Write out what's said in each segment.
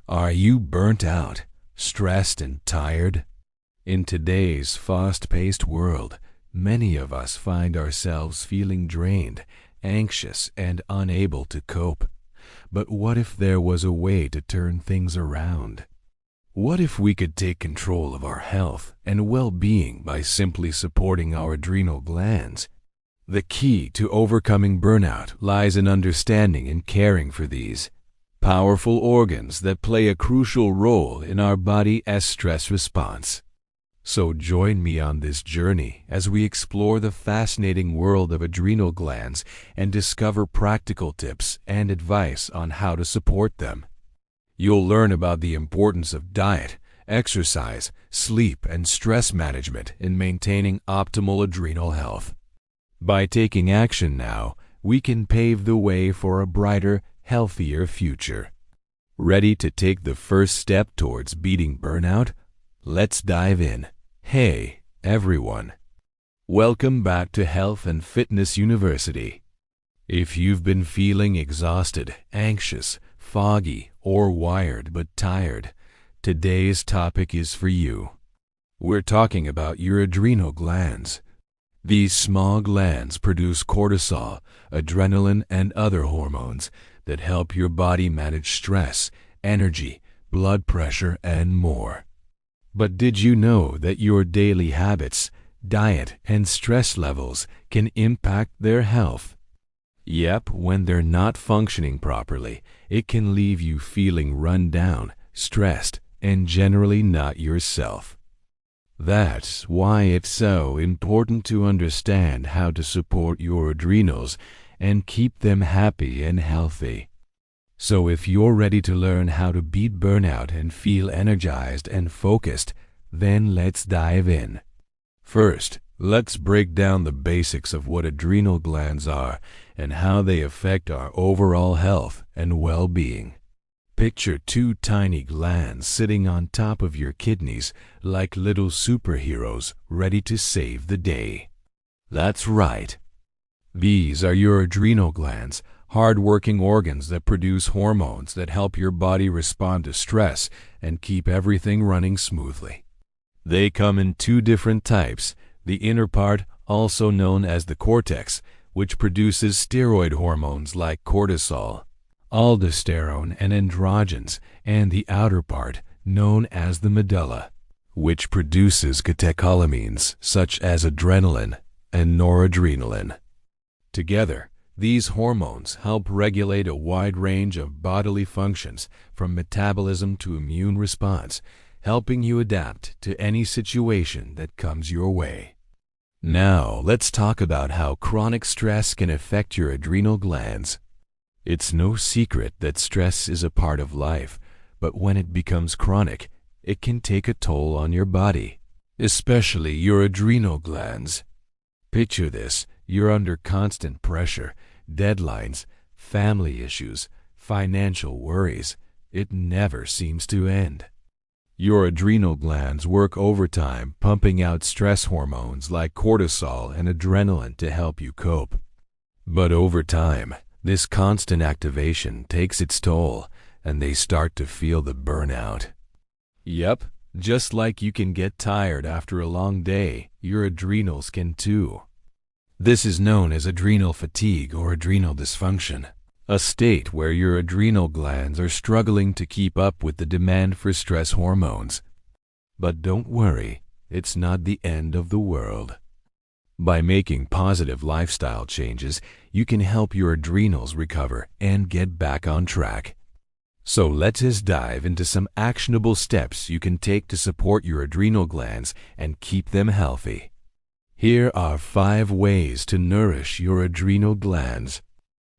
Are you burnt out, stressed, and tired? In today's fast-paced world, many of us find ourselves feeling drained, anxious, and unable to cope. But what if there was a way to turn things around? What if we could take control of our health and well-being by simply supporting our adrenal glands? The key to overcoming burnout lies in understanding and caring for these powerful organs that play a crucial role in our body's stress response. So join me on this journey as we explore the fascinating world of adrenal glands and discover practical tips and advice on how to support them. You'll learn about the importance of diet, exercise, sleep, and stress management in maintaining optimal adrenal health. By taking action now, we can pave the way for a brighter, healthier future. Ready to take the first step towards beating burnout? Let's dive in. Hey, everyone. Welcome back to Health and Fitness University. If you've been feeling exhausted, anxious, foggy, or wired but tired, today's topic is for you. We're talking about your adrenal glands. These small glands produce cortisol, adrenaline, and other hormones that help your body manage stress, energy, blood pressure, and more. But did you know that your daily habits, diet, and stress levels can impact their health? Yep, when they're not functioning properly, it can leave you feeling run down, stressed, and generally not yourself. That's why it's so important to understand how to support your adrenals and keep them happy and healthy. So if you're ready to learn how to beat burnout and feel energized and focused, then let's dive in. First, let's break down the basics of what adrenal glands are and how they affect our overall health and well-being. Picture two tiny glands sitting on top of your kidneys like little superheroes ready to save the day. That's right. These are your adrenal glands, hard-working organs that produce hormones that help your body respond to stress and keep everything running smoothly. They come in two different types: the inner part, also known as the cortex, which produces steroid hormones like cortisol, aldosterone, and androgens, and the outer part, known as the medulla, which produces catecholamines such as adrenaline and noradrenaline. Together, these hormones help regulate a wide range of bodily functions, from metabolism to immune response, helping you adapt to any situation that comes your way. Now, let's talk about how chronic stress can affect your adrenal glands. It's no secret that stress is a part of life, but when it becomes chronic, it can take a toll on your body, especially your adrenal glands. Picture this: you're under constant pressure, deadlines, family issues, financial worries. It never seems to end. Your adrenal glands work overtime, pumping out stress hormones like cortisol and adrenaline to help you cope. But over time, this constant activation takes its toll, and they start to feel the burnout. Yep, just like you can get tired after a long day, your adrenals can too. This is known as adrenal fatigue or adrenal dysfunction, a state where your adrenal glands are struggling to keep up with the demand for stress hormones. But don't worry, it's not the end of the world. By making positive lifestyle changes, you can help your adrenals recover and get back on track. So let's just dive into some actionable steps you can take to support your adrenal glands and keep them healthy. Here are 5 ways to nourish your adrenal glands.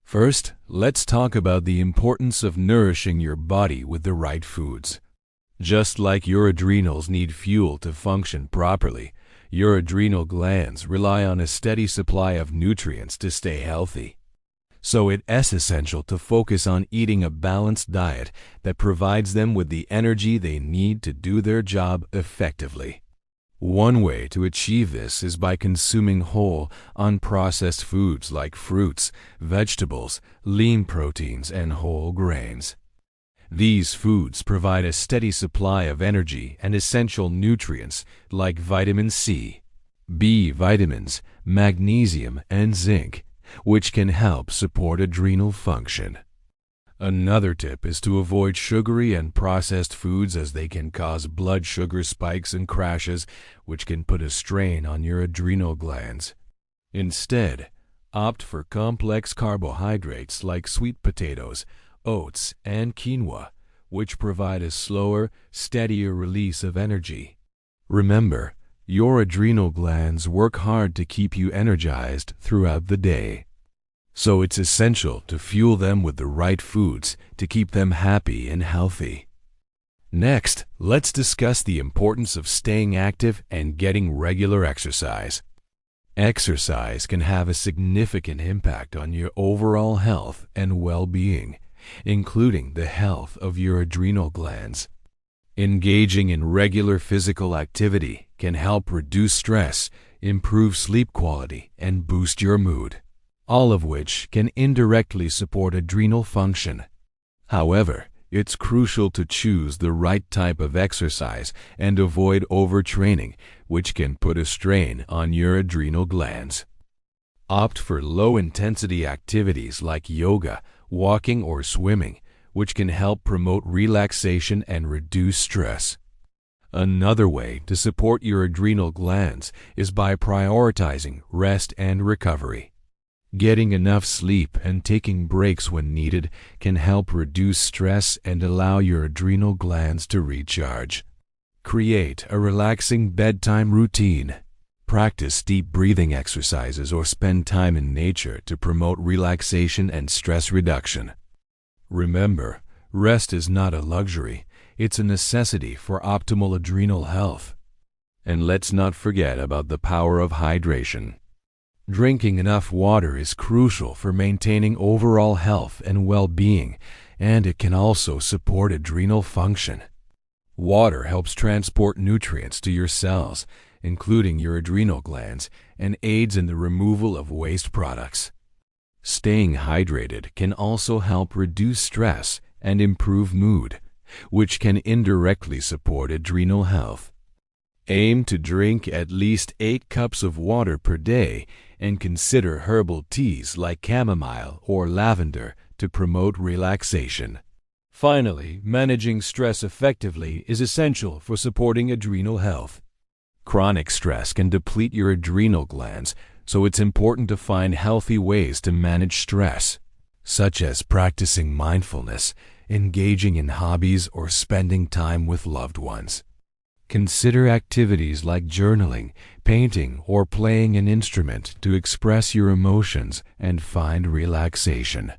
First, let's talk about the importance of nourishing your body with the right foods. Just like your adrenals need fuel to function properly, your adrenal glands rely on a steady supply of nutrients to stay healthy. So it's essential to focus on eating a balanced diet that provides them with the energy they need to do their job effectively. One way to achieve this is by consuming whole, unprocessed foods like fruits, vegetables, lean proteins, and whole grains. These foods provide a steady supply of energy and essential nutrients like vitamin C, B vitamins, magnesium, and zinc, which can help support adrenal function. Another tip is to avoid sugary and processed foods as they can cause blood sugar spikes and crashes, which can put a strain on your adrenal glands. Instead, opt for complex carbohydrates like sweet potatoes, oats, and quinoa, which provide a slower, steadier release of energy. Remember, your adrenal glands work hard to keep you energized throughout the day. So it's essential to fuel them with the right foods to keep them happy and healthy. Next, let's discuss the importance of staying active and getting regular exercise. Exercise can have a significant impact on your overall health and well-being, including the health of your adrenal glands. Engaging in regular physical activity can help reduce stress, improve sleep quality, and boost your mood, all of which can indirectly support adrenal function. However, it's crucial to choose the right type of exercise and avoid overtraining, which can put a strain on your adrenal glands. Opt for low-intensity activities like yoga, walking, or swimming, which can help promote relaxation and reduce stress. Another way to support your adrenal glands is by prioritizing rest and recovery. Getting enough sleep and taking breaks when needed can help reduce stress and allow your adrenal glands to recharge. Create a relaxing bedtime routine. Practice deep breathing exercises or spend time in nature to promote relaxation and stress reduction. Remember, rest is not a luxury, it's a necessity for optimal adrenal health. And let's not forget about the power of hydration. Drinking enough water is crucial for maintaining overall health and well-being, and it can also support adrenal function. Water helps transport nutrients to your cells, including your adrenal glands, and aids in the removal of waste products. Staying hydrated can also help reduce stress and improve mood, which can indirectly support adrenal health. Aim to drink at least 8 cups of water per day and consider herbal teas like chamomile or lavender to promote relaxation. Finally, managing stress effectively is essential for supporting adrenal health. Chronic stress can deplete your adrenal glands, so it's important to find healthy ways to manage stress, such as practicing mindfulness, engaging in hobbies, or spending time with loved ones. Consider activities like journaling, painting, or playing an instrument to express your emotions and find relaxation.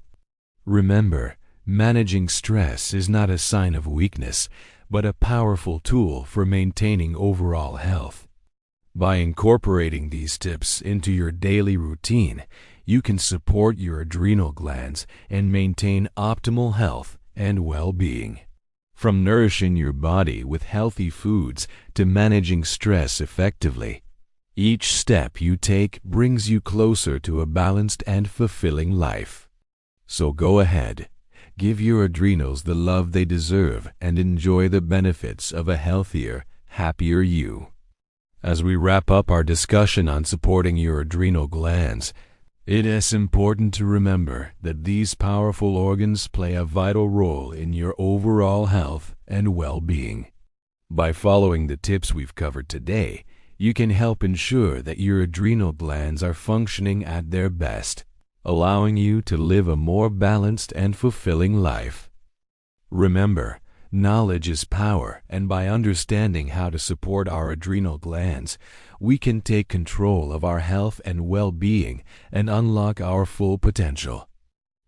Remember, managing stress is not a sign of weakness, but a powerful tool for maintaining overall health. By incorporating these tips into your daily routine, you can support your adrenal glands and maintain optimal health and well-being. From nourishing your body with healthy foods to managing stress effectively, each step you take brings you closer to a balanced and fulfilling life. So go ahead, give your adrenals the love they deserve and enjoy the benefits of a healthier, happier you. As we wrap up our discussion on supporting your adrenal glands, it is important to remember that these powerful organs play a vital role in your overall health and well-being. By following the tips we've covered today, you can help ensure that your adrenal glands are functioning at their best, allowing you to live a more balanced and fulfilling life. Remember, knowledge is power, and by understanding how to support our adrenal glands, we can take control of our health and well-being and unlock our full potential.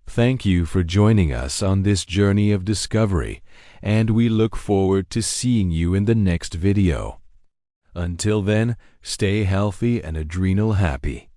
Thank you for joining us on this journey of discovery, and we look forward to seeing you in the next video. Until then, stay healthy and adrenal happy.